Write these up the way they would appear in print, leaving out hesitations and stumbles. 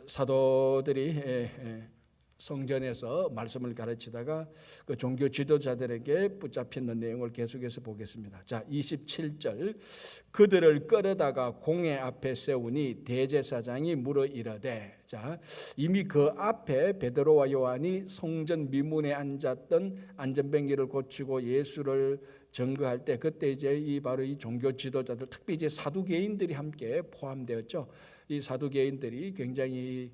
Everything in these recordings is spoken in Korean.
사도들이 성전에서 말씀을 가르치다가 그 종교 지도자들에게 붙잡히는 내용을 계속해서 보겠습니다. 자, 27절. 그들을 끌어다가 공회 앞에 세우니 대제사장이 물어 이르되, 자, 이미 그 앞에 베드로와 요한이 성전 미문에 앉았던 안전뱅이를 고치고 예수를 증거할 때, 그때 이제 바로 이 종교 지도자들, 특히 이제 사두개인들이 함께 포함되었죠. 이 사두개인들이 굉장히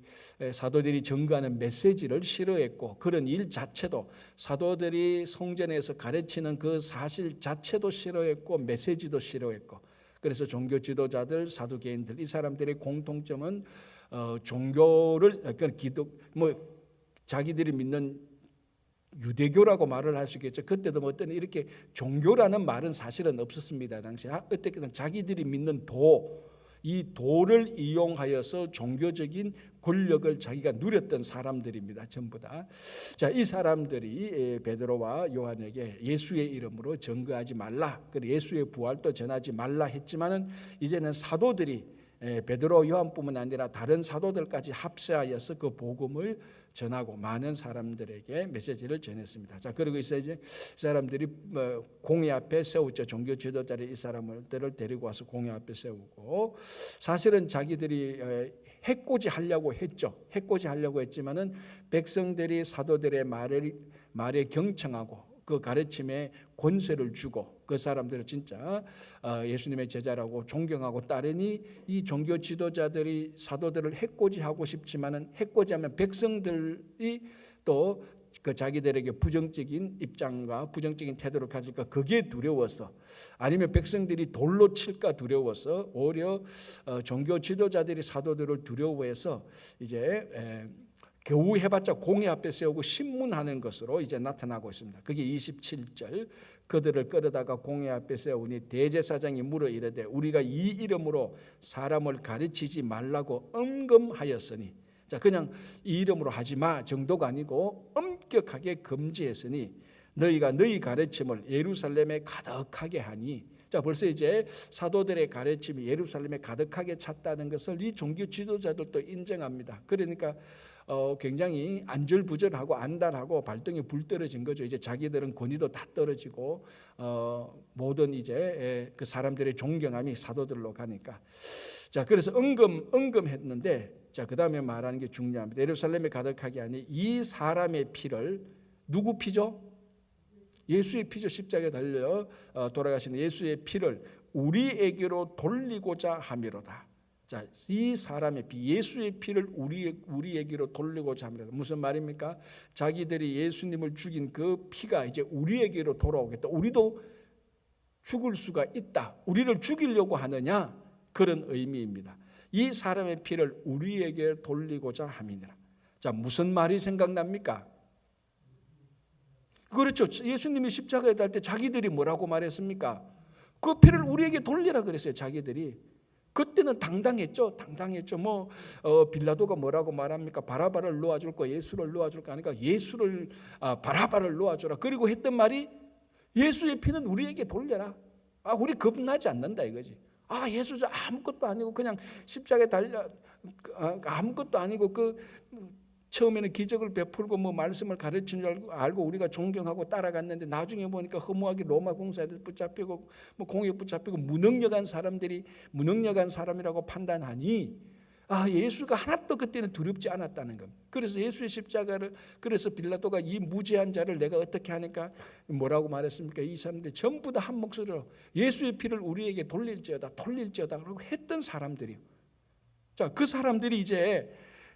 사도들이 증거하는 메시지를 싫어했고, 그런 일 자체도, 사도들이 성전에서 가르치는 그 사실 자체도 싫어했고 메시지도 싫어했고, 그래서 종교 지도자들, 사두개인들, 이 사람들의 공통점은 종교를, 그러니까 자기들이 믿는 유대교라고 말을 할 수 있겠죠. 그때도 뭐 어떤 이렇게 종교라는 말은 사실은 없었습니다. 당시에 어떻게든 자기들이 믿는 이 도를 이용하여서 종교적인 권력을 자기가 누렸던 사람들입니다. 전부 다. 자, 이 사람들이 베드로와 요한에게 예수의 이름으로 증거하지 말라, 그리고 예수의 부활도 전하지 말라 했지만은, 이제는 사도들이 베드로, 요한뿐만 아니라 다른 사도들까지 합세하여서 그 복음을 전하고 많은 사람들에게 메시지를 전했습니다. 자, 그리고 이제 사람들이 공회 앞에 세웠죠. 종교 지도자들이 이 사람들을 데리고 와서 공회 앞에 세우고, 사실은 자기들이 해코지 하려고 했죠. 해코지 하려고 했지만은 백성들이 사도들의 말에 경청하고 그 가르침에 권세를 주고 그 사람들을 진짜 예수님의 제자라고 존경하고 따르니, 이 종교 지도자들이 사도들을 해코지하고 싶지만은, 해코지하면 백성들이 또 그 자기들에게 부정적인 입장과 부정적인 태도를 가질까, 그게 두려워서, 아니면 백성들이 돌로 칠까 두려워서, 오히려 종교 지도자들이 사도들을 두려워해서 이제 겨우 해봤자 공회 앞에 세우고 신문하는 것으로 이제 나타나고 있습니다. 그게 27절. 그들을 끌어다가 공회 앞에 세우니 대제사장이 물어 이르되, 우리가 이 이름으로 사람을 가르치지 말라고 엄금하였으니, 자, 그냥 이 이름으로 하지 마 정도가 아니고 엄격하게 금지했으니 너희가 너희 가르침을 예루살렘에 가득하게 하니, 자, 벌써 이제 사도들의 가르침이 예루살렘에 가득하게 찼다는 것을 이 종교 지도자들도 인정합니다. 그러니까 굉장히 안절부절하고 안달하고 발등에 불 떨어진 거죠. 이제 자기들은 권위도 다 떨어지고 모든 이제 그 사람들의 존경함이 사도들로 가니까, 자, 그래서 은금했는데, 자, 그 다음에 말하는 게 중요합니다. 예루살렘에 가득하게 하니 이 사람의 피를, 누구 피죠? 예수의 피죠. 십자가에 달려 돌아가시는 예수의 피를 우리에게로 돌리고자 함이로다. 자, 이 사람의 피, 예수의 피를 우리에게로 돌리고자 합니다. 무슨 말입니까? 자기들이 예수님을 죽인 그 피가 이제 우리에게로 돌아오겠다. 우리도 죽을 수가 있다. 우리를 죽이려고 하느냐? 그런 의미입니다. 이 사람의 피를 우리에게 돌리고자 함이니라. 자, 무슨 말이 생각납니까? 그렇죠. 예수님이 십자가에 달 때 자기들이 뭐라고 말했습니까? 그 피를 우리에게 돌리라 그랬어요. 자기들이. 그때는 당당했죠. 빌라도가 뭐라고 말합니까? 바라바를 놓아줄 거, 예수를 놓아줄 거 아니까 예수를 바라바를 놓아줘라. 그리고 했던 말이, 예수의 피는 우리에게 돌려라. 우리 겁나지 않는다 이거지. 예수 아무것도 아니고 그냥 십자가에 달려 아무것도 아니고 처음에는 기적을 베풀고 말씀을 가르치는 줄 알고 우리가 존경하고 따라갔는데, 나중에 보니까 허무하게 로마 공사들 붙잡히고 공에 붙잡히고 무능력한 사람이라고 판단하니, 예수가 하나도 그때는 두렵지 않았다는 겁니다. 그래서 예수의 십자가를, 그래서 빌라도가 이 무죄한 자를 내가 어떻게 하니까 뭐라고 말했습니까? 이 사람들이 전부 다 한 목소리로 예수의 피를 우리에게 돌릴지어다 라고 했던 사람들이요. 자, 그 사람들이 이제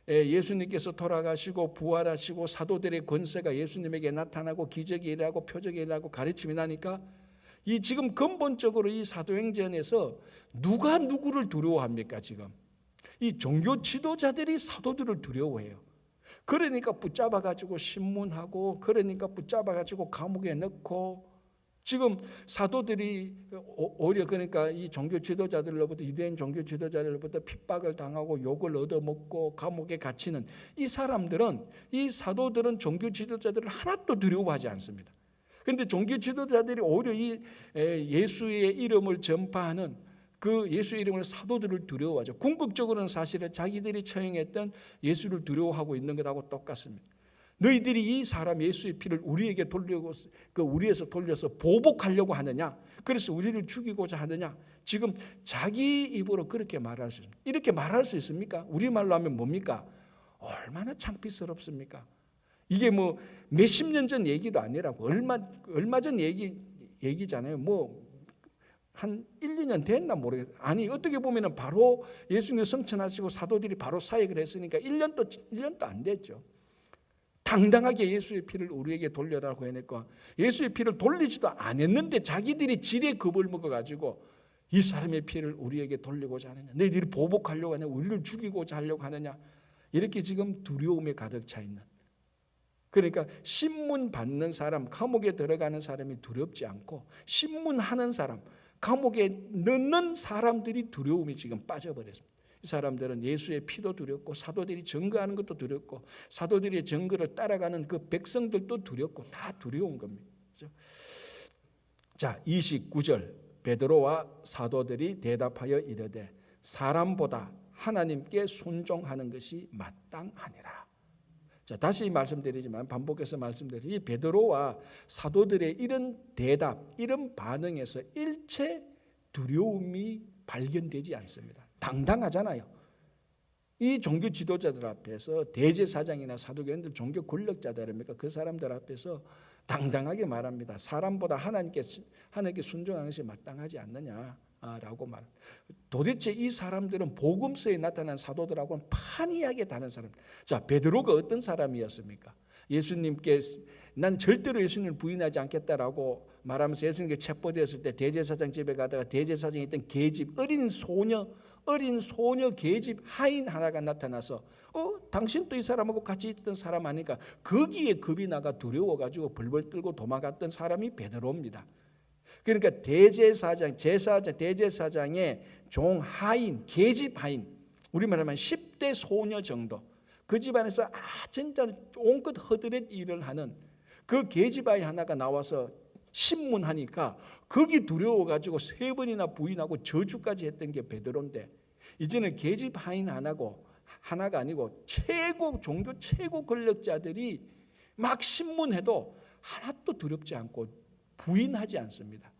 예수님께서 돌아가시고 부활하시고 사도들의 권세가 예수님에게 나타나고 기적이 일어나고 표적이 일어나고 가르침이 나니까, 이 지금 근본적으로 이 사도행전에서 누가 누구를 두려워합니까? 지금 이 종교 지도자들이 사도들을 두려워해요. 그러니까 붙잡아가지고 신문하고, 그러니까 붙잡아가지고 감옥에 넣고, 지금 사도들이 오히려 그러니까 이 종교 지도자들로부터, 유대인 종교 지도자들로부터 핍박을 당하고 욕을 얻어먹고 감옥에 갇히는 이 사람들은, 이 사도들은 종교 지도자들을 하나도 두려워하지 않습니다. 그런데 종교 지도자들이 오히려 이 예수의 이름을 전파하는 그 예수 이름으로 사도들을 두려워하죠. 궁극적으로는 사실은 자기들이 처형했던 예수를 두려워하고 있는 것하고 똑같습니다. 너희들이 이 사람 예수의 피를 우리에게 돌리고 우리에서 돌려서 보복하려고 하느냐? 그래서 우리를 죽이고자 하느냐? 지금 자기 입으로 그렇게 말할 수 있습니다. 이렇게 말할 수 있습니까? 우리말로 하면 뭡니까? 얼마나 창피스럽습니까? 이게 뭐 몇십 년 전 얘기도 아니라고 얼마 전 얘기잖아요. 뭐 한 1, 2년 됐나 모르겠어요. 아니 어떻게 보면은 바로 예수님 성천하시고 사도들이 바로 사역을 했으니까 1년도 안 됐죠. 당당하게 예수의 피를 우리에게 돌려라고 해놓고 예수의 피를 돌리지도 않았는데 자기들이 지레 겁을 먹어가지고 이 사람의 피를 우리에게 돌리고자 하느냐, 너희들이 보복하려고 하느냐, 우리를 죽이고자 하려고 하느냐, 이렇게 지금 두려움에 가득 차 있는, 그러니까 신문 받는 사람, 감옥에 들어가는 사람이 두렵지 않고 신문하는 사람, 감옥에 넣는 사람들이 두려움이 지금 빠져버렸습니다. 이 사람들은 예수의 피도 두렵고 사도들이 증거하는 것도 두렵고 사도들의 증거를 따라가는 그 백성들도 두렵고 다 두려운 겁니다. 그렇죠? 자, 29절 베드로와 사도들이 대답하여 이르되 사람보다 하나님께 순종하는 것이 마땅하니라. 자, 다시 말씀드리지만 반복해서 말씀드리지, 이 베드로와 사도들의 이런 대답, 이런 반응에서 일체 두려움이 발견되지 않습니다. 당당하잖아요. 이 종교 지도자들 앞에서 대제사장이나 사두개인들, 종교 권력자들입니까? 그 사람들 앞에서 당당하게 말합니다. 사람보다 하나님께 순종하는 것이 마땅하지 않느냐라고 말. 도대체 이 사람들은 복음서에 나타난 사도들하고는 판이하게 다른 사람. 자, 베드로가 어떤 사람이었습니까? 예수님께 난 절대로 예수님을 부인하지 않겠다라고 말하면서 예수님께 체포되었을 때 대제사장 집에 가다가 대제사장에 있던 계집 어린 소녀 계집 하인 하나가 나타나서 당신도 이 사람하고 같이 있던 사람 아니까 거기에 겁이 나가 두려워가지고 벌벌 떨고 도망갔던 사람이 베드로입니다. 그러니까 대제사장의 종 하인, 계집 하인, 우리말 하면 10대 소녀 정도, 그 집안에서 진짜 온갖 허드렛 일을 하는 그 계집 아이 하나가 나와서 신문하니까 거기 두려워가지고 3번이나 부인하고 저주까지 했던 게 베드로인데, 이제는 계집 하인 하나가 아니고 종교 최고 권력자들이 막 신문해도 하나도 두렵지 않고 부인하지 않습니다.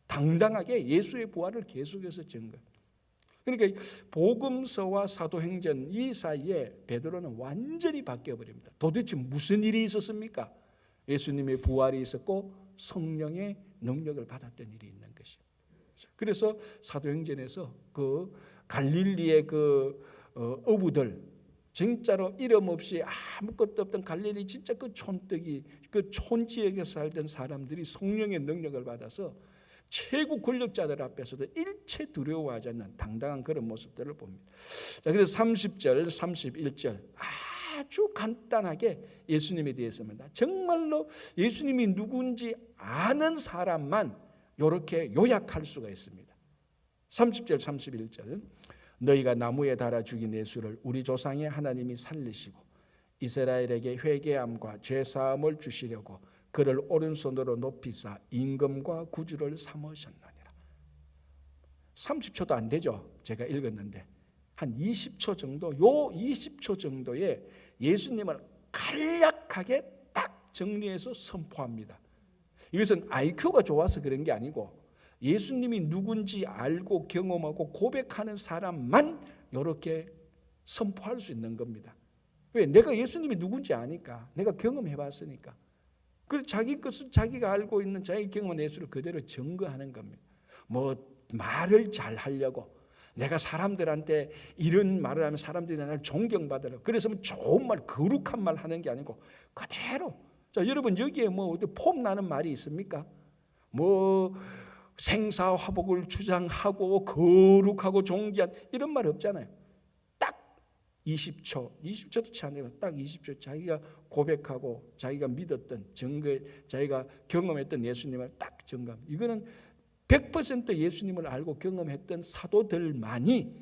당당하게 예수의 부활을 계속해서 증거. 그러니까 복음서와 사도행전 이 사이에 베드로는 완전히 바뀌어버립니다. 도대체 무슨 일이 있었습니까? 예수님의 부활이 있었고 성령의 능력을 받았던 일이 있는 것이죠. 그래서 사도행전에서 그 갈릴리의 어부들, 진짜로 이름 없이 아무것도 없던 갈릴리 진짜 그 촌뜨기, 그 촌지역에 살던 사람들이 성령의 능력을 받아서 최고 권력자들 앞에서도 일체 두려워하지 않는 당당한 그런 모습들을 봅니다. 자, 그래서 30절, 31절 아주 간단하게 예수님에 대해서입니다. 정말로 예수님이 누군지 아는 사람만 이렇게 요약할 수가 있습니다. 30절, 31절 너희가 나무에 달아 죽인 예수를 우리 조상의 하나님이 살리시고 이스라엘에게 회개함과 죄사함을 주시려고 그를 오른손으로 높이사 임금과 구주를 삼으셨느니라. 30초도 안 되죠. 제가 읽었는데 한 20초 정도, 요 20초 정도에 예수님을 간략하게 딱 정리해서 선포합니다. 이것은 IQ가 좋아서 그런 게 아니고 예수님이 누군지 알고 경험하고 고백하는 사람만 이렇게 선포할 수 있는 겁니다. 왜? 내가 예수님이 누군지 아니까, 내가 경험해봤으니까. 그래서 자기 것을 자기가 알고 있는 자기 경험한 예수를 그대로 증거하는 겁니다. 뭐 말을 잘 하려고, 내가 사람들한테 이런 말을 하면 사람들이 나를 존경받으려고, 그래서 좋은 말, 거룩한 말 하는 게 아니고 그대로. 자, 여러분 여기에 뭐 폼 나는 말이 있습니까? 뭐 생사화복을 주장하고 거룩하고 존귀한 이런 말 없잖아요. 딱 20초도 채 안 되면 딱 20초 자기가 고백하고 자기가 믿었던 자기가 경험했던 예수님을 딱 증거합니다. 이거는 100% 예수님을 알고 경험했던 사도들만이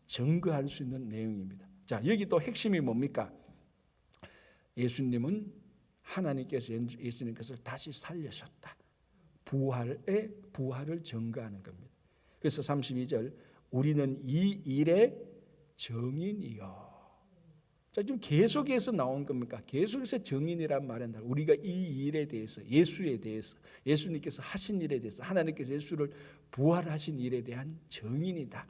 증거할 수 있는 내용입니다. 자, 여기 또 핵심이 뭡니까? 예수님은 하나님께서 예수님께서 다시 살리셨다. 부활을 증거하는 겁니다. 그래서 32절 우리는 이 일의 정인이요. 자, 지금 계속해서 나온 겁니까? 계속해서 정인이란 말은 우리가 이 일에 대해서, 예수에 대해서, 예수님께서 하신 일에 대해서, 하나님께서 예수를 부활하신 일에 대한 정인이다.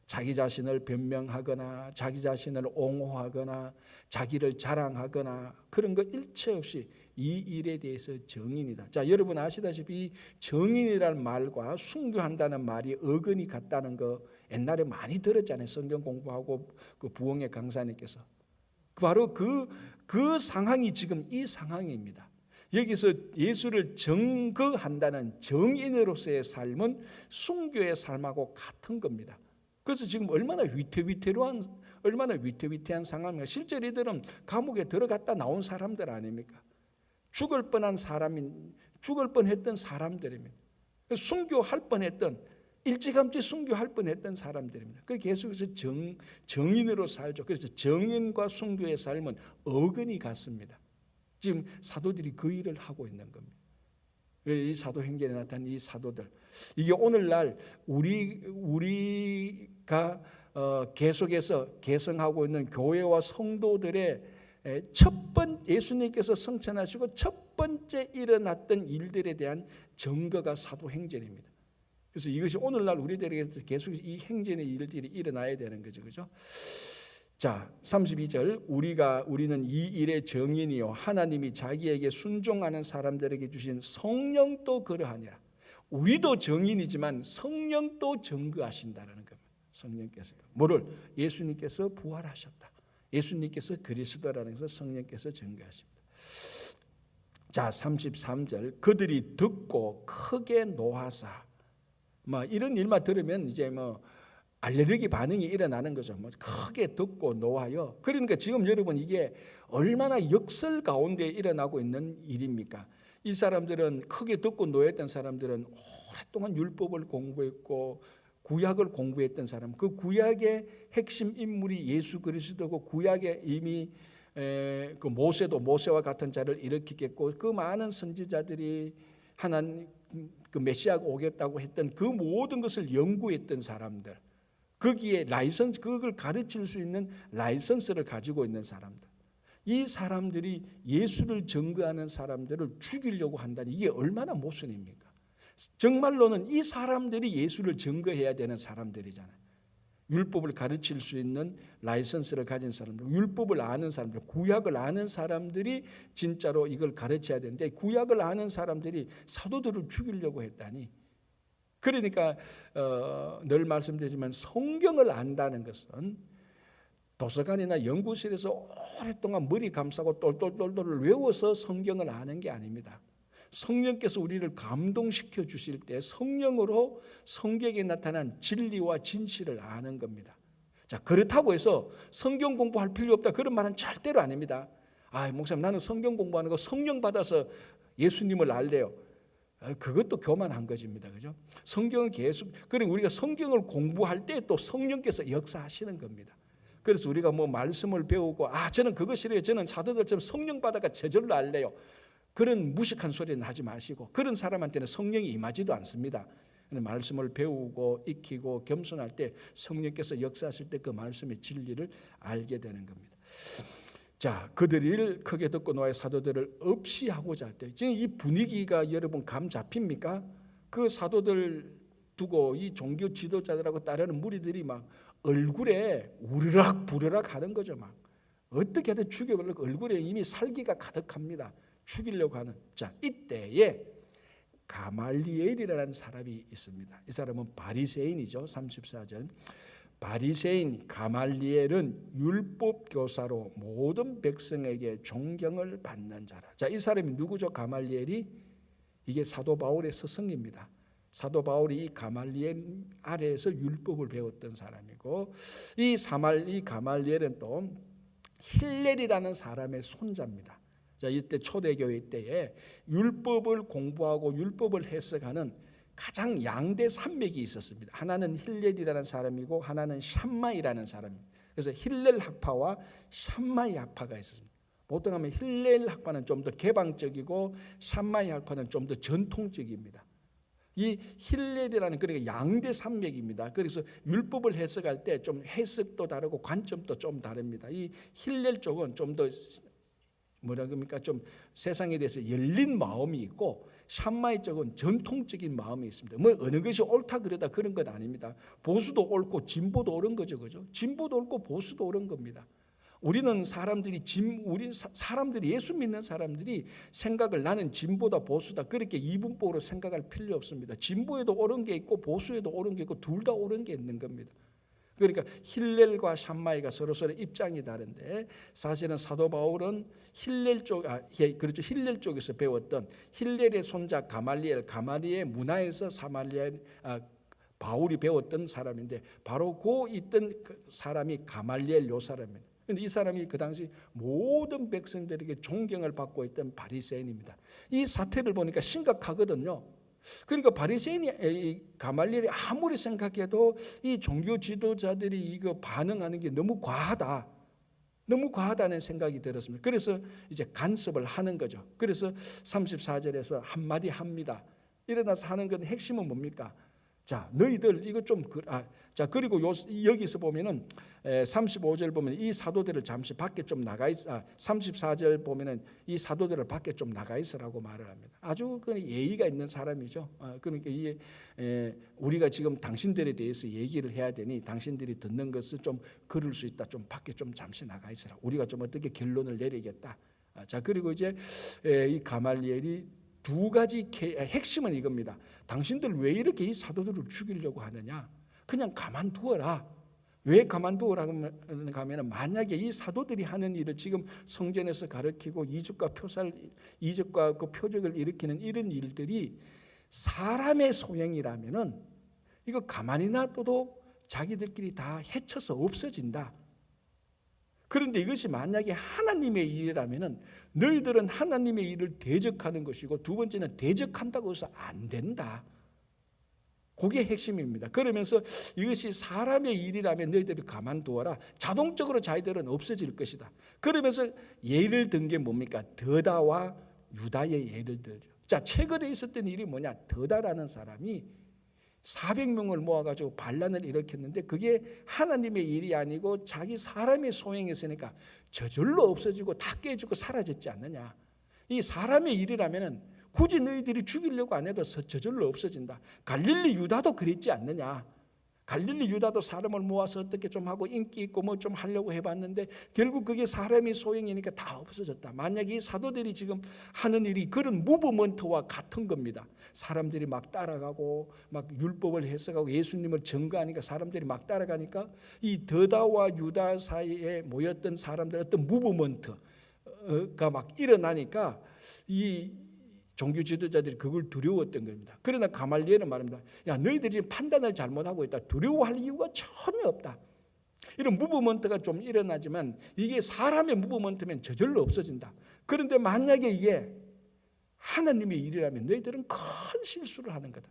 자기 자신을 변명하거나 자기 자신을 옹호하거나 자기를 자랑하거나 그런 것 일체 없이 이 일에 대해서 정인이다. 자, 여러분 아시다시피 정인이라는 말과 순교한다는 말이 어근이 같다는 거 옛날에 많이 들었잖아요. 성경 공부하고 그 부흥의 강사님께서. 바로 그 상황이 지금 이 상황입니다. 여기서 예수를 증거한다는 정인으로서의 삶은 순교의 삶하고 같은 겁니다. 그래서 지금 얼마나 위태위태한 상황입니까? 실제로 이들은 감옥에 들어갔다 나온 사람들 아닙니까? 죽을 뻔했던 사람들입니다. 순교할 뻔했던, 일찌감치 순교할 뻔했던 사람들입니다. 그 계속해서 정인으로 살죠. 그래서 정인과 순교의 삶은 어근이 같습니다. 지금 사도들이 그 일을 하고 있는 겁니다. 이 사도행전에 나타난 이 사도들, 이게 오늘날 우리가 계속해서 개성하고 있는 교회와 성도들의 예수님께서 성천하시고 첫 번째 일어났던 일들에 대한 증거가 사도행전입니다. 그래서 이것이 오늘날 우리들에게 계속 이 행전의 일들이 일어나야 되는 거죠, 그죠? 자, 32절, 우리는 이 일의 정인이요 하나님이 자기에게 순종하는 사람들에게 주신 성령도 그러하니라. 우리도 정인이지만 성령도 증거하신다라는 겁니다. 성령께서 뭐를? 예수님께서 부활하셨다. 예수님께서 그리스도라는 것을 성령께서 증거하십니다. 자, 33절, 그들이 듣고 크게 노하사. 이런 일만 들으면 이제 알레르기 반응이 일어나는 거죠. 크게 듣고 노하여. 그러니까 지금 여러분 이게 얼마나 역설 가운데 일어나고 있는 일입니까? 이 사람들은 크게 듣고 노했던 사람들은 오랫동안 율법을 공부했고 구약을 공부했던 사람, 그 구약의 핵심 인물이 예수 그리스도고 구약에 이미 그 모세와 같은 자를 일으키겠고 그 많은 선지자들이 하나님 그 메시아가 오겠다고 했던 그 모든 것을 연구했던 사람들, 거기에 그걸 가르칠 수 있는 라이선스를 가지고 있는 사람들, 이 사람들이 예수를 증거하는 사람들을 죽이려고 한다니 이게 얼마나 모순입니까? 정말로는 이 사람들이 예수를 증거해야 되는 사람들이잖아요. 율법을 가르칠 수 있는 라이선스를 가진 사람들, 율법을 아는 사람들, 구약을 아는 사람들이 진짜로 이걸 가르쳐야 되는데 구약을 아는 사람들이 사도들을 죽이려고 했다니. 그러니까 늘 말씀드리지만 성경을 안다는 것은 도서관이나 연구실에서 오랫동안 머리 감싸고 똘똘똘똘을 외워서 성경을 아는 게 아닙니다. 성령께서 우리를 감동시켜 주실 때 성령으로 성경에 나타난 진리와 진실을 아는 겁니다. 자, 그렇다고 해서 성경 공부할 필요 없다 그런 말은 절대로 아닙니다. 목사님 나는 성경 공부하는 거 성령 받아서 예수님을 알래요. 그것도 교만한 것입니다. 그죠? 성경을 그리고 우리가 성경을 공부할 때 또 성령께서 역사하시는 겁니다. 그래서 우리가 말씀을 배우고 저는 그거 싫어요. 저는 사도들처럼 성령 받아가 저절로 알래요. 그런 무식한 소리는 하지 마시고 그런 사람한테는 성령이 임하지도 않습니다. 말씀을 배우고 익히고 겸손할 때 성령께서 역사하실 때 그 말씀의 진리를 알게 되는 겁니다. 자, 그들을 크게 듣고 노아의 사도들을 없이하고자 할 때 지금 이 분위기가 여러분 감 잡힙니까? 그 사도들 두고 이 종교 지도자들하고 따르는 무리들이 막 얼굴에 우르락 부르락 하는 거죠. 막 어떻게든 죽여버리고 얼굴에 이미 살기가 가득합니다. 죽이려고 하는. 자, 이때에 가말리엘이라는 사람이 있습니다. 이 사람은 바리새인이죠. 34절. 바리새인 가말리엘은 율법 교사로 모든 백성에게 존경을 받는 자라. 자, 이 사람이 누구죠? 가말리엘이 이게 사도 바울의 스승입니다. 사도 바울이 이 가말리엘 아래에서 율법을 배웠던 사람이고 이 가말리엘은 또 힐렐이라는 사람의 손자입니다. 자, 이때 초대교회 때에 율법을 공부하고 율법을 해석하는 가장 양대 산맥이 있었습니다. 하나는 힐렐이라는 사람이고 하나는 샴마이라는 사람입니다. 그래서 힐렐 학파와 샴마이 학파가 있었습니다. 보통 하면 힐렐 학파는 좀 더 개방적이고 샴마이 학파는 좀 더 전통적입니다. 이 힐렐이라는 그러니까 양대 산맥입니다. 그래서 율법을 해석할 때 좀 해석도 다르고 관점도 좀 다릅니다. 이 힐렐 쪽은 좀 더 뭐라 그럽니까? 좀 세상에 대해서 열린 마음이 있고 샴마이 쪽은 전통적인 마음이 있습니다. 뭐 어느 것이 옳다 그러다 그런 건 아닙니다. 보수도 옳고 진보도 옳은 거죠, 그죠? 진보도 옳고 보수도 옳은 겁니다. 우리 사람들이 예수 믿는 사람들이 생각을 나는 진보다 보수다 그렇게 이분법으로 생각할 필요 없습니다. 진보에도 옳은 게 있고 보수에도 옳은 게 있고 둘 다 옳은 게 있는 겁니다. 그러니까 힐렐과 샴마이가 서로 입장이 다른데 사실은 사도 바울은 힐렐 쪽에서 배웠던 힐렐의 손자 가말리엘 문화에서 바울이 배웠던 사람인데 바로 그 있던 그 사람이 가말리엘 요 사람입니다. 근데 이 사람이 그 당시 모든 백성들에게 존경을 받고 있던 바리새인입니다. 이 사태를 보니까 심각하거든요. 그러니까 가말리엘이 아무리 생각해도 이 종교 지도자들이 이거 반응하는 게 너무 과하다는 생각이 들었습니다. 그래서 이제 간섭을 하는 거죠. 그래서 34절에서 한마디 합니다. 일어나서 하는 건 핵심은 뭡니까? 자, 너희들 이거 자, 그리고 여기서 보면은 35절 보면 이 사도들을 잠시 밖에 좀 나가 있어. 34절 보면은 이 사도들을 밖에 좀 나가 있으라고 말을 합니다. 아주 그 예의가 있는 사람이죠. 그러니까 우리가 지금 당신들에 대해서 얘기를 해야 되니 당신들이 듣는 것을 좀 그럴 수 있다. 좀 밖에 좀 잠시 나가 있으라. 우리가 좀 어떻게 결론을 내리겠다. 자, 그리고 이제 이 가말리엘이 두 가지 핵심은 이겁니다. 당신들 왜 이렇게 이 사도들을 죽이려고 하느냐? 그냥 가만두어라. 왜 가만두어라 하면 만약에 이 사도들이 하는 일을 지금 성전에서 가르치고 이적과 그 표적을 일으키는 이런 일들이 사람의 소행이라면은 이거 가만히 놔둬도 자기들끼리 다 해쳐서 없어진다. 그런데 이것이 만약에 하나님의 일이라면은 너희들은 하나님의 일을 대적하는 것이고 두 번째는 대적한다고 해서 안 된다. 그게 핵심입니다. 그러면서 이것이 사람의 일이라면 너희들이 가만두어라. 자동적으로 자기들은 없어질 것이다. 그러면서 예를 든 게 뭡니까? 더다와 유다의 예를 들죠. 자, 최근에 있었던 일이 뭐냐? 더다라는 사람이 400명을 모아가지고 반란을 일으켰는데 그게 하나님의 일이 아니고 자기 사람의 소행이었으니까 저절로 없어지고 다 깨지고 사라졌지 않느냐. 이 사람의 일이라면은 굳이 너희들이 죽이려고 안 해도 저절로 없어진다. 갈릴리 유다도 그랬지 않느냐. 갈릴리 유다도 사람을 모아서 어떻게 좀 하고 인기 있고 뭐 좀 하려고 해봤는데 결국 그게 사람의 소행이니까 다 없어졌다. 만약에 이 사도들이 지금 하는 일이 그런 무브먼트와 같은 겁니다. 사람들이 막 따라가고 막 율법을 해석하고 예수님을 증거하니까 사람들이 막 따라가니까 이 더다와 유다 사이에 모였던 사람들 어떤 무브먼트가 막 일어나니까 이 종교 지도자들이 그걸 두려웠던 겁니다. 그러나 가말리엘은 말합니다. 야, 너희들이 지금 판단을 잘못하고 있다. 두려워할 이유가 전혀 없다. 이런 무브먼트가 좀 일어나지만 이게 사람의 무브먼트면 저절로 없어진다. 그런데 만약에 이게 하나님의 일이라면 너희들은 큰 실수를 하는 거다.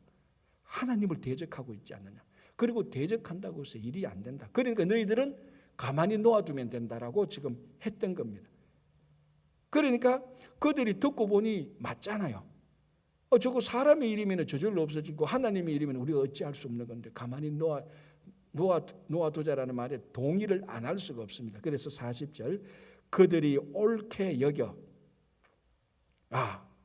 하나님을 대적하고 있지 않느냐. 그리고 대적한다고 해서 일이 안 된다. 그러니까 너희들은 가만히 놓아두면 된다라고 지금 했던 겁니다. 그러니까 그들이 듣고 보니 맞잖아요. 저거 사람의 일이면 저절로 없어지고 하나님의 일이면 우리가 어찌할 수 없는 건데 가만히 놓아두자라는 말에 동의를 안 할 수가 없습니다. 그래서 40절 그들이 옳게 여겨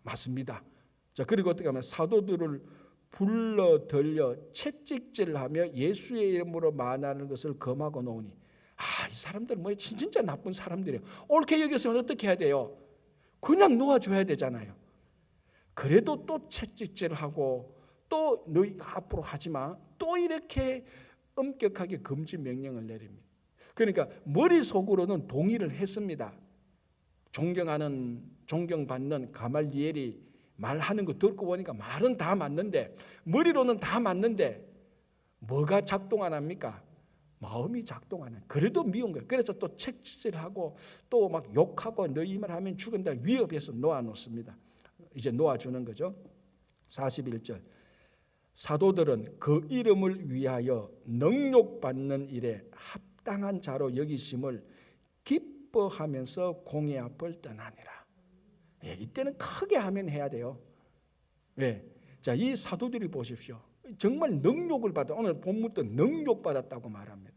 맞습니다. 자, 그리고 어떻게 하면 사도들을 불러 들려 채찍질하며 예수의 이름으로 만나는 것을 금하고 놓으니 이 사람들은 뭐 진짜 나쁜 사람들이에요. 옳게 여겼으면 어떻게 해야 돼요? 그냥 놓아줘야 되잖아요. 그래도 또 채찍질하고 또 너희가 앞으로 하지마 또 이렇게 엄격하게 금지 명령을 내립니다. 그러니까 머릿속으로는 동의를 했습니다. 존경받는 가말리엘이 말하는 거 듣고 보니까 말은 다 맞는데 머리로는 다 맞는데 뭐가 작동 안 합니까? 마음이 작동 안 해요. 그래도 미운 거예요. 그래서 또 책질하고 또 막 욕하고 너희 말 하면 죽은다 위협해서 놓아놓습니다. 이제 놓아주는 거죠. 41절 사도들은 그 이름을 위하여 능욕받는 일에 합당한 자로 여기심을 기뻐하면서 공회 앞을 떠나니라. 이때는 크게 하면 해야 돼요. 왜? 자, 이 사도들이 보십시오. 정말 능욕을 받아, 오늘 본문도 능욕받았다고 말합니다.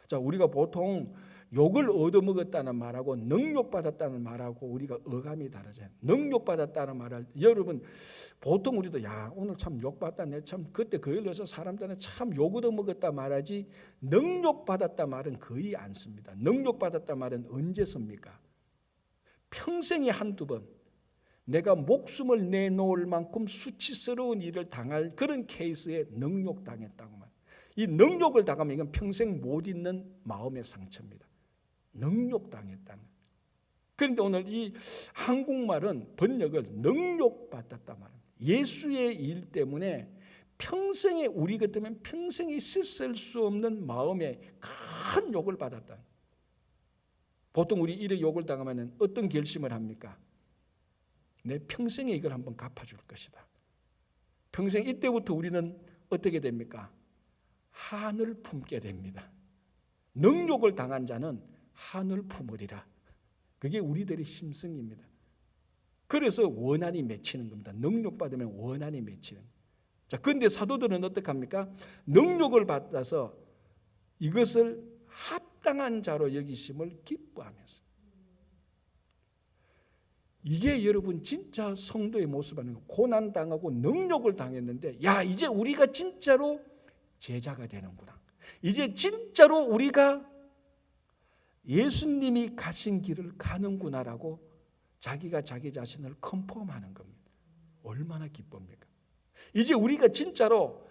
자, 우리가 보통 욕을 얻어먹었다는 말하고 능욕받았다는 말하고 우리가 어감이 다르잖아요. 능욕받았다는 말을 여러분 보통 우리도 야 오늘 참 욕받았다 내 참 그때 그 일로 해서 사람들은 참 욕 얻어먹었다 말하지 능욕받았다 말은 거의 안 씁니다. 능욕받았다 말은 언제 씁니까? 평생에 한두 번 내가 목숨을 내놓을 만큼 수치스러운 일을 당할 그런 케이스에 능욕당했다고 말합니다. 이 능욕을 당하면 이건 평생 못 잊는 마음의 상처입니다. 능욕당했다는. 그런데 오늘 이 한국말은 번역을 능욕받았다 말합니다. 예수의 일 때문에 평생에 우리 같으면 평생에 씻을 수 없는 마음에 큰 욕을 받았다. 보통 우리 이래 욕을 당하면 어떤 결심을 합니까? 내 평생에 이걸 한번 갚아줄 것이다. 평생 이때부터 우리는 어떻게 됩니까? 한을 품게 됩니다. 능욕을 당한 자는 한을 품으리라. 그게 우리들의 심성입니다. 그래서 원한이 맺히는 겁니다. 능욕받으면 원한이 맺히는. 자, 그런데 사도들은 어떻게 합니까? 능욕을 받아서 이것을 합당한 자로 여기심을 기뻐하면서. 이게 여러분 진짜 성도의 모습 아닌가? 고난당하고 능욕을 당했는데 야 이제 우리가 진짜로 제자가 되는구나. 이제 진짜로 우리가 예수님이 가신 길을 가는구나라고 자기가 자기 자신을 컨펌하는 겁니다. 얼마나 기쁩니까? 이제 우리가 진짜로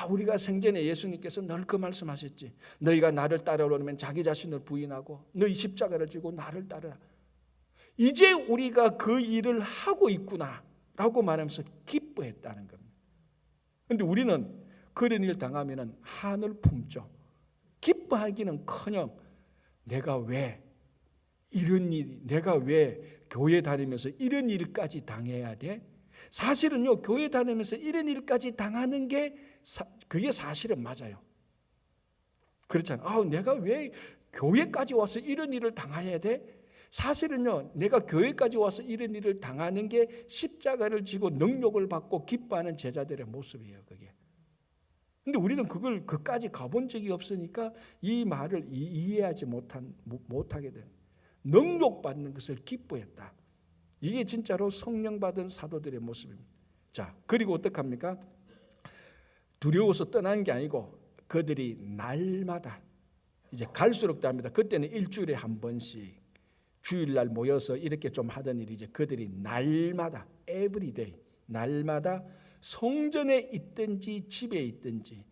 우리가 생전에 예수님께서 늘 그 말씀하셨지. 너희가 나를 따르려면 자기 자신을 부인하고 너희 십자가를 지고 나를 따르라. 이제 우리가 그 일을 하고 있구나라고 말하면서 기뻐했다는 겁니다. 그런데 우리는 그런 일 당하면 한을 품죠. 기뻐하기는커녕 내가 왜 이런 일, 내가 왜 교회 다니면서 이런 일까지 당해야 돼? 사실은요, 교회 다니면서 이런 일까지 당하는 게 그게 사실은 맞아요. 그렇잖아요. 내가 왜 교회까지 와서 이런 일을 당해야 돼? 사실은요, 내가 교회까지 와서 이런 일을 당하는 게 십자가를 지고 능욕을 받고 기뻐하는 제자들의 모습이에요, 그게. 근데 우리는 그걸 그까지 가본 적이 없으니까 이 말을 이해하지 못하게 된 능욕받는 것을 기뻐했다. 이게 진짜로 성령 받은 사도들의 모습입니다. 자, 그리고 어떡합니까? 두려워서 떠나는 게 아니고 그들이 날마다 이제 갈수록 답니다. 그때는 일주일에 한 번씩 주일날 모여서 이렇게 좀 하던 일이 이제 그들이 날마다 everyday 날마다 성전에 있든지 집에 있든지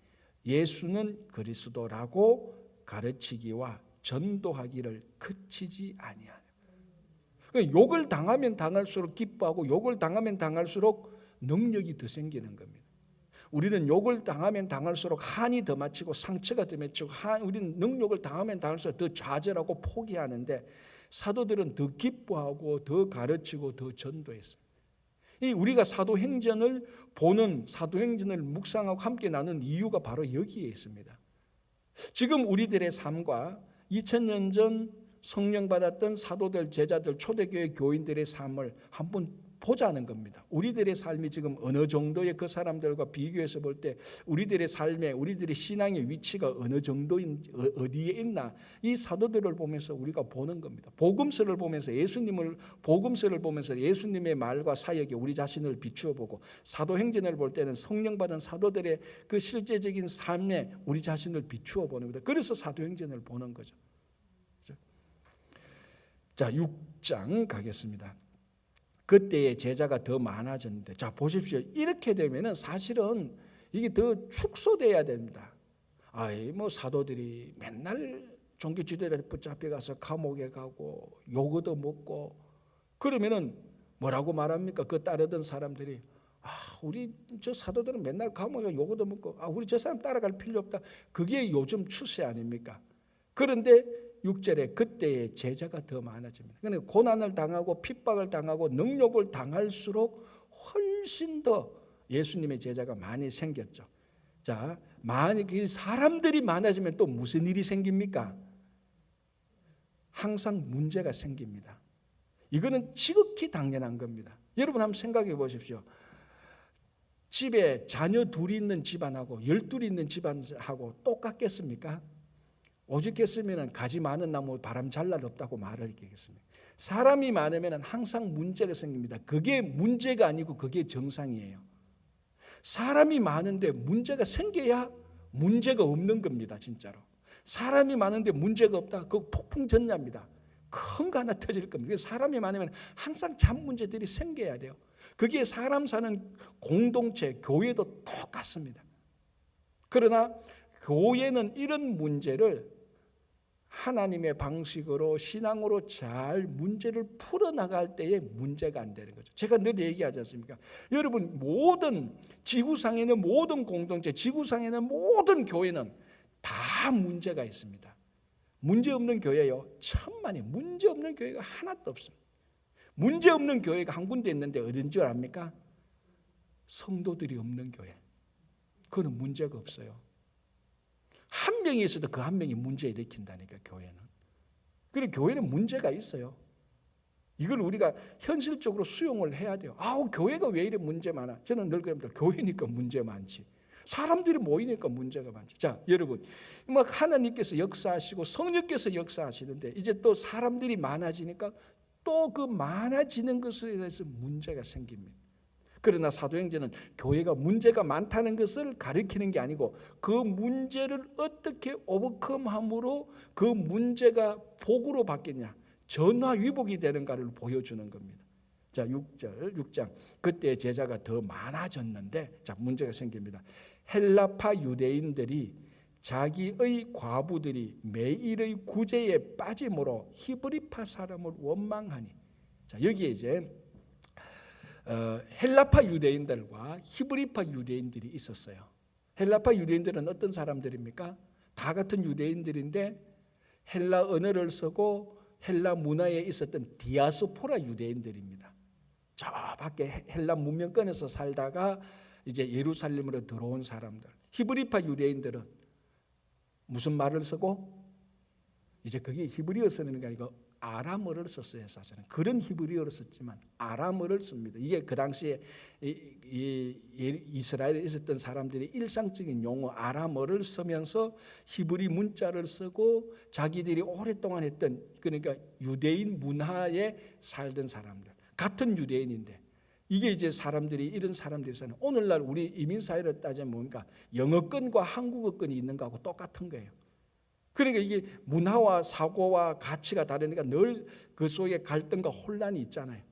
예수는 그리스도라고 가르치기와 전도하기를 그치지 아니하냐. 그러니까 욕을 당하면 당할수록 기뻐하고 욕을 당하면 당할수록 능력이 더 생기는 겁니다. 우리는 욕을 당하면 당할수록 한이 더 맺히고 상처가 더 맺히고 우리는 능력을 당하면 당할수록 더 좌절하고 포기하는데 사도들은 더 기뻐하고 더 가르치고 더 전도했습니다. 우리가 사도행전을 보는 사도행전을 묵상하고 함께 나눈 이유가 바로 여기에 있습니다. 지금 우리들의 삶과 2000년 전 성령 받았던 사도들, 제자들, 초대교회 교인들의 삶을 한번 보자는 겁니다. 우리들의 삶이 지금 어느 정도의 그 사람들과 비교해서 볼 때 우리들의 삶에 우리들의 신앙의 위치가 어느 정도인 어디에 있나 이 사도들을 보면서 우리가 보는 겁니다. 복음서를 보면서 복음서를 보면서 예수님의 말과 사역에 우리 자신을 비추어 보고 사도행전을 볼 때는 성령 받은 사도들의 그 실제적인 삶에 우리 자신을 비추어 보는 겁니다. 그래서 사도행전을 보는 거죠. 자, 6장 가겠습니다. 그때의 제자가 더 많아졌는데, 자 보십시오. 이렇게 되면은 사실은 이게 더 축소돼야 됩니다. 사도들이 맨날 종교 지도자를 붙잡혀 가서 감옥에 가고 욕 얻어 먹고 그러면은 뭐라고 말합니까? 그 따르던 사람들이 우리 저 사도들은 맨날 감옥에 욕 얻어 먹고 우리 저 사람 따라갈 필요 없다. 그게 요즘 추세 아닙니까? 그런데 6절에 그때의 제자가 더 많아집니다. 그러니까 고난을 당하고 핍박을 당하고 능욕을 당할수록 훨씬 더 예수님의 제자가 많이 생겼죠. 자, 많이 사람들이 많아지면 또 무슨 일이 생깁니까? 항상 문제가 생깁니다. 이거는 지극히 당연한 겁니다. 여러분 한번 생각해 보십시오. 집에 자녀 둘이 있는 집안하고 12이 있는 집안하고 똑같겠습니까? 오죽했으면 가지 많은 나무 바람 잘 날 없다고 말을 했겠습니까? 사람이 많으면 항상 문제가 생깁니다. 그게 문제가 아니고 그게 정상이에요. 사람이 많은데 문제가 생겨야 문제가 없는 겁니다. 진짜로. 사람이 많은데 문제가 없다. 그거 폭풍전야입니다. 큰 거 하나 터질 겁니다. 사람이 많으면 항상 잡 문제들이 생겨야 돼요. 그게 사람 사는 공동체, 교회도 똑같습니다. 그러나 교회는 이런 문제를 하나님의 방식으로 신앙으로 잘 문제를 풀어나갈 때에 문제가 안 되는 거죠. 제가 늘 얘기하지 않습니까? 여러분, 모든 지구상에 있는 모든 공동체, 지구상에 있는 모든 교회는 다 문제가 있습니다. 문제 없는 교회요, 천만에 문제 없는 교회가 하나도 없습니다. 문제 없는 교회가 한 군데 있는데 어딘 줄 압니까? 성도들이 없는 교회. 그거는 문제가 없어요. 한 명이 있어도 그 한 명이 문제 일으킨다니까, 교회는. 그리고 교회는 문제가 있어요. 이걸 우리가 현실적으로 수용을 해야 돼요. 아우, 교회가 왜 이래 문제 많아? 저는 늘 그럽니다. 교회니까 문제 많지. 사람들이 모이니까 문제가 많지. 자, 여러분, 막 하나님께서 역사하시고 성령께서 역사하시는데 이제 또 사람들이 많아지니까 또 그 많아지는 것에 대해서 문제가 생깁니다. 그러나 사도행전은 교회가 문제가 많다는 것을 가리키는 게 아니고 그 문제를 어떻게 오버컴함으로 그 문제가 복으로 바뀌냐, 전화위복이 되는가를 보여주는 겁니다. 자, 6장. 그때 제자가 더 많아졌는데, 자, 문제가 생깁니다. 헬라파 유대인들이 자기의 과부들이 매일의 구제에 빠짐으로 히브리파 사람을 원망하니. 자, 여기에 이제 헬라파 유대인들과 히브리파 유대인들이 있었어요. 헬라파 유대인들은 어떤 사람들입니까? 다 같은 유대인들인데 헬라 언어를 쓰고 헬라 문화에 있었던 디아스포라 유대인들입니다. 저 밖에 헬라 문명권에서 살다가 이제 예루살렘으로 들어온 사람들. 히브리파 유대인들은 무슨 말을 쓰고? 이제 그게 히브리어 쓰는 게 아니고 아람어를 썼어요. 사실은 그런 히브리어를 썼지만 아람어를 씁니다. 이게 그 당시에 이스라엘에 있었던 사람들이 일상적인 용어 아람어를 쓰면서 히브리 문자를 쓰고 자기들이 오랫동안 했던, 그러니까 유대인 문화에 살던 사람들, 같은 유대인인데 이게 이제 사람들이, 이런 사람들이 사는, 오늘날 우리 이민 사회를 따지면 뭡니까? 영어권과 한국어권이 있는 거하고 똑같은 거예요. 그러니까 이게 문화와 사고와 가치가 다르니까 늘 그 속에 갈등과 혼란이 있잖아요.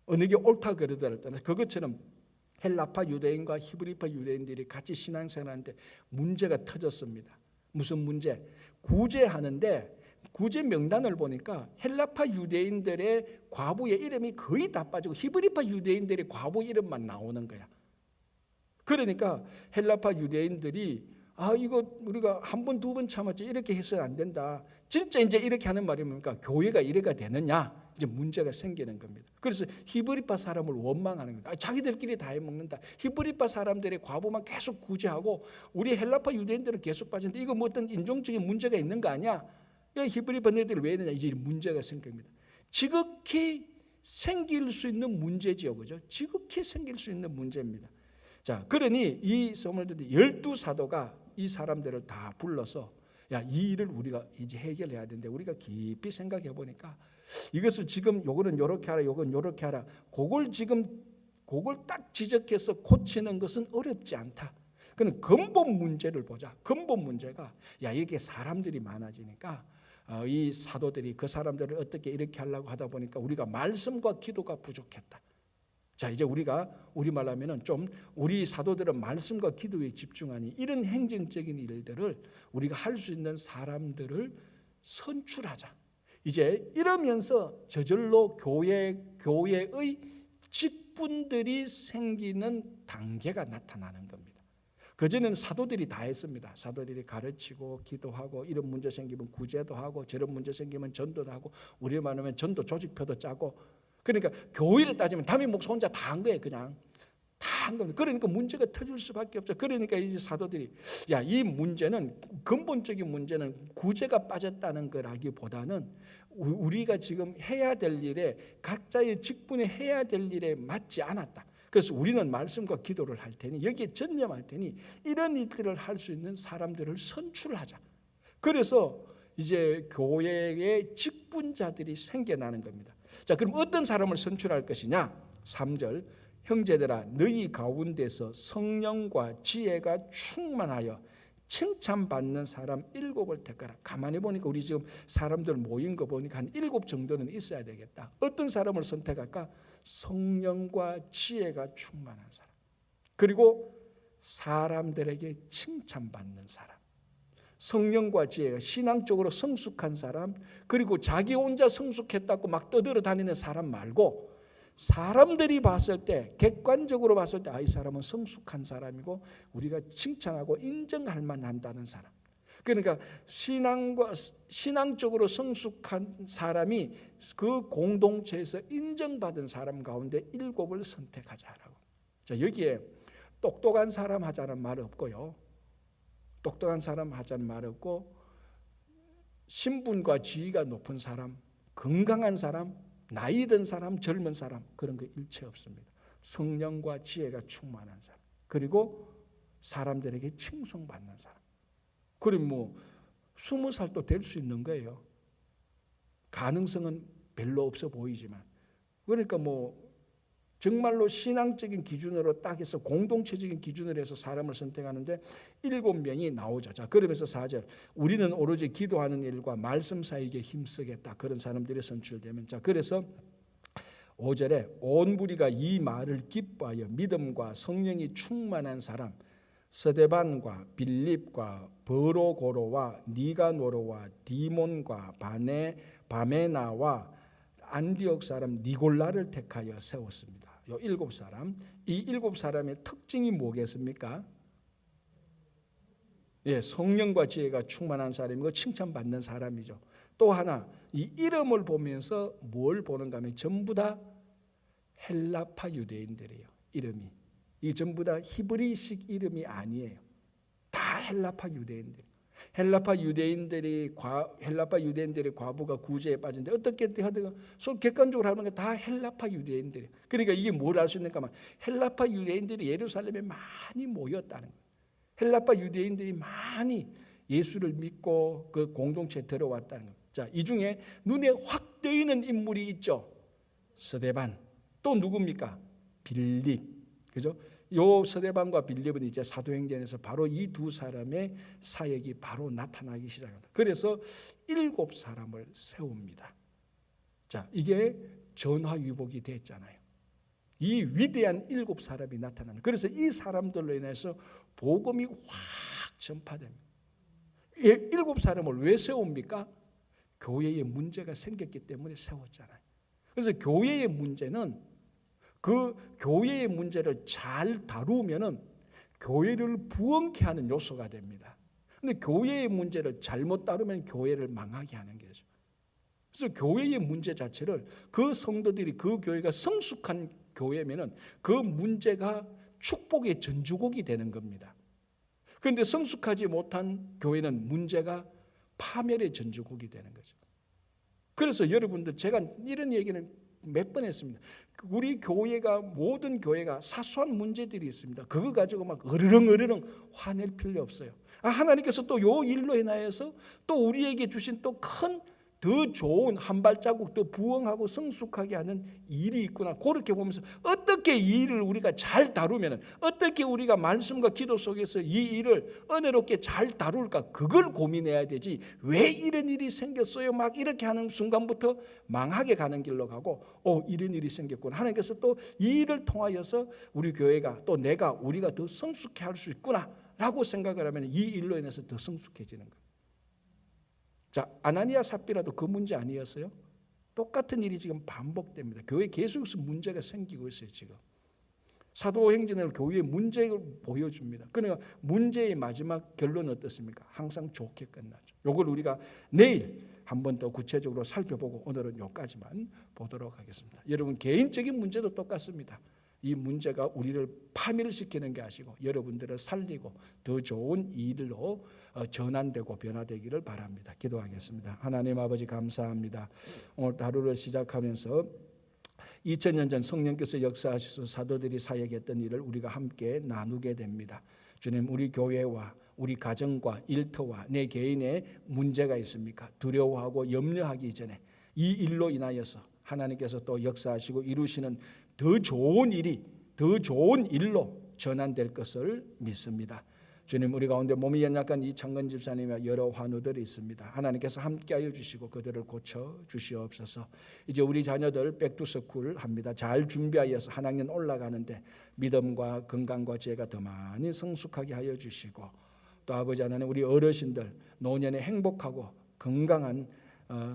어느 게 옳다 그러더라도 그것처럼 헬라파 유대인과 히브리파 유대인들이 같이 신앙생활하는데 문제가 터졌습니다. 무슨 문제? 구제하는데 구제 명단을 보니까 헬라파 유대인들의 과부의 이름이 거의 다 빠지고 히브리파 유대인들의 과부 이름만 나오는 거야. 그러니까 헬라파 유대인들이 이거 우리가 한 번, 두 번 참았지 이렇게 해서는 안 된다. 진짜 이제 이렇게 하는 말이 뭡니까? 교회가 이래가 되느냐? 이제 문제가 생기는 겁니다. 그래서 히브리파 사람을 원망하는 겁니다. 자기들끼리 다 해먹는다. 히브리파 사람들의 과부만 계속 구제하고 우리 헬라파 유대인들은 계속 빠진다. 이거 뭐 어떤 인종적인 문제가 있는 거 아니야? 히브리파 너희들 왜 이러냐? 이제 문제가 생깁니다. 지극히 생길 수 있는 문제지요, 그죠? 지극히 생길 수 있는 문제입니다. 자, 그러니 이 소물들이 12사도가 이 사람들을 다 불러서 이 일을 우리가 이제 해결해야 되는데 우리가 깊이 생각해 보니까 이것을 지금 요거는 요렇게 하라, 요건 요렇게 하라, 그걸 딱 지적해서 고치는 것은 어렵지 않다. 그는 근본 문제를 보자. 근본 문제가 이렇게 사람들이 많아지니까 이 사도들이 그 사람들을 어떻게 이렇게 하려고 하다 보니까 우리가 말씀과 기도가 부족했다. 자, 이제 우리가 우리말로 하면은 좀 우리 사도들은 말씀과 기도에 집중하니 이런 행정적인 일들을 우리가 할 수 있는 사람들을 선출하자. 이제 이러면서 저절로 교회의 직분들이 생기는 단계가 나타나는 겁니다. 그전에는 사도들이 다 했습니다. 사도들이 가르치고 기도하고 이런 문제 생기면 구제도 하고 저런 문제 생기면 전도도 하고 우리말 하면 전도 조직표도 짜고, 그러니까 교회를 따지면 담임 목사 혼자 다 한 거예요. 그냥 다 한 겁니다. 그러니까 문제가 터질 수밖에 없죠. 그러니까 이제 사도들이 이 문제는, 근본적인 문제는 구제가 빠졌다는 거라기보다는 우리가 지금 해야 될 일에, 각자의 직분에 해야 될 일에 맞지 않았다. 그래서 우리는 말씀과 기도를 할 테니 여기에 전념할 테니 이런 일들을 할 수 있는 사람들을 선출하자. 그래서 이제 교회의 직분자들이 생겨나는 겁니다. 자, 그럼 어떤 사람을 선출할 것이냐? 3절, 형제들아 너희 가운데서 성령과 지혜가 충만하여 칭찬받는 사람 7을 택하라. 가만히 보니까 우리 지금 사람들 모인 거 보니까 한 7 정도는 있어야 되겠다. 어떤 사람을 선택할까? 성령과 지혜가 충만한 사람, 그리고 사람들에게 칭찬받는 사람. 성령과 지혜가 신앙적으로 성숙한 사람, 그리고 자기 혼자 성숙했다고 막 떠들어 다니는 사람 말고 사람들이 봤을 때, 객관적으로 봤을 때 이 사람은 성숙한 사람이고 우리가 칭찬하고 인정할 만한다는 사람. 그러니까 신앙적으로 성숙한 사람이 그 공동체에서 인정받은 사람 가운데 7을 선택하자라고. 자, 여기에 똑똑한 사람 하자는 말 없고요. 똑똑한 사람 하자는 말 없고, 신분과 지위가 높은 사람, 건강한 사람, 나이 든 사람, 젊은 사람, 그런 거 일체 없습니다. 성령과 지혜가 충만한 사람, 그리고 사람들에게 칭송받는 사람. 그럼 20살도 될 수 있는 거예요. 가능성은 별로 없어 보이지만. 그러니까 정말로 신앙적인 기준으로 딱 해서 공동체적인 기준으로 해서 사람을 선택하는데 7명이 나오죠. 자, 그러면서 4절, 우리는 오로지 기도하는 일과 말씀 사이에 힘쓰겠다. 그런 사람들이 선출되면, 자, 그래서 5절에 온 무리가 이 말을 기뻐하여 믿음과 성령이 충만한 사람 스데반과 빌립과 버로고로와 니가노로와 디몬과 바메나와 안디옥 사람 니골라를 택하여 세웠습니다. 이 7사람, 이 7사람의 특징이 뭐겠습니까? 예, 성령과 지혜가 충만한 사람이고 칭찬받는 사람이죠. 또 하나, 이 이름을 보면서 뭘 보는가 하면 전부 다 헬라파 유대인들이에요. 이름이. 이 전부 다 히브리식 이름이 아니에요. 다 헬라파 유대인들. 헬라파 유대인들의 과부가 구제에 빠진데 어떻게 하든 객관적으로 하는 게 다 헬라파 유대인들이에요. 그러니까 이게 뭘 알 수 있는가 하면 헬라파 유대인들이 예루살렘에 많이 모였다는 거예요. 헬라파 유대인들이 많이 예수를 믿고 그 공동체에 들어왔다는 거예요. 자, 이 중에 눈에 확 뜨이는 인물이 있죠. 스데반. 또 누굽니까? 빌립. 그죠? 요 스데반과 빌립은 이제 사도행전에서 바로 이 두 사람의 사역이 바로 나타나기 시작합니다. 그래서 7사람을 세웁니다. 자, 이게 전화위복이 됐잖아요. 이 위대한 7사람이 나타납니다. 그래서 이 사람들로 인해서 복음이 확 전파됩니다. 7사람을 왜 세웁니까? 교회에 문제가 생겼기 때문에 세웠잖아요. 그래서 교회의 문제는 그 교회의 문제를 잘 다루면은 교회를 부흥케 하는 요소가 됩니다. 그런데 교회의 문제를 잘못 다루면 교회를 망하게 하는 거죠. 그래서 교회의 문제 자체를 그 성도들이 그 교회가 성숙한 교회면은 그 문제가 축복의 전주곡이 되는 겁니다. 그런데 성숙하지 못한 교회는 문제가 파멸의 전주곡이 되는 거죠. 그래서 여러분들 제가 이런 얘기는 몇 번 했습니다. 우리 교회가 모든 교회가 사소한 문제들이 있습니다. 그거 가지고 막 으르렁 화낼 필요 없어요. 하나님께서 또 요 일로 인하여서 또 우리에게 주신 또 큰 더 좋은 한 발자국 더 부흥하고 성숙하게 하는 일이 있구나. 그렇게 보면서 어떻게 이 일을 우리가 잘 다루면, 어떻게 우리가 말씀과 기도 속에서 이 일을 은혜롭게 잘 다룰까, 그걸 고민해야 되지. 왜 이런 일이 생겼어요? 막 이렇게 하는 순간부터 망하게 가는 길로 가고, 이런 일이 생겼구나. 하나님께서 또 이 일을 통하여서 우리 교회가 또 우리가 더 성숙해 할 수 있구나 라고 생각을 하면 이 일로 인해서 더 성숙해지는 거예요. 자, 아나니아 삽비라도 그 문제 아니었어요? 똑같은 일이 지금 반복됩니다. 교회에 계속해서 문제가 생기고 있어요. 지금 사도행전을 교회의 문제를 보여줍니다. 그러니까 문제의 마지막 결론은 어떻습니까? 항상 좋게 끝나죠. 이걸 우리가 내일 한 번 더 구체적으로 살펴보고 오늘은 여기까지만 보도록 하겠습니다. 여러분 개인적인 문제도 똑같습니다. 이 문제가 우리를 파멸시키는 게 아니고 여러분들을 살리고 더 좋은 일로 전환되고 변화되기를 바랍니다. 기도하겠습니다. 하나님 아버지 감사합니다. 오늘 하루를 시작하면서 2000년 전 성령께서 역사하셔서 사도들이 사역했던 일을 우리가 함께 나누게 됩니다. 주님, 우리 교회와 우리 가정과 일터와 내 개인의 문제가 있습니까? 두려워하고 염려하기 전에 이 일로 인하여서 하나님께서 또 역사하시고 이루시는 더 좋은 일로 전환될 것을 믿습니다. 주님, 우리 가운데 몸이 연약한 이창근 집사님과 여러 환우들이 있습니다. 하나님께서 함께하여 주시고 그들을 고쳐 주시옵소서. 이제 우리 자녀들 백투스쿨 합니다. 잘 준비하여서 한 학년 올라가는데 믿음과 건강과 지혜가 더 많이 성숙하게 하여 주시고, 또 아버지 하나님, 우리 어르신들 노년에 행복하고 건강한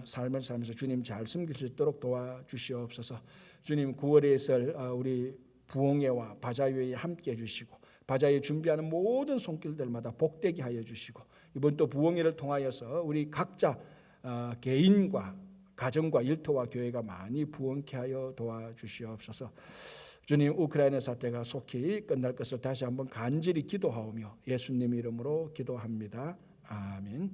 삶을 살면서 주님 잘 섬길 수 있도록 도와주시옵소서. 주님, 9월에 있을 우리 부흥회와 바자회에 함께해 주시고 바자회 준비하는 모든 손길들마다 복되게 하여 주시고, 이번 또 부흥회를 통하여서 우리 각자 개인과 가정과 일터와 교회가 많이 부흥케 하여 도와주시옵소서. 주님, 우크라이나 사태가 속히 끝날 것을 다시 한번 간절히 기도하오며 예수님 이름으로 기도합니다. 아멘.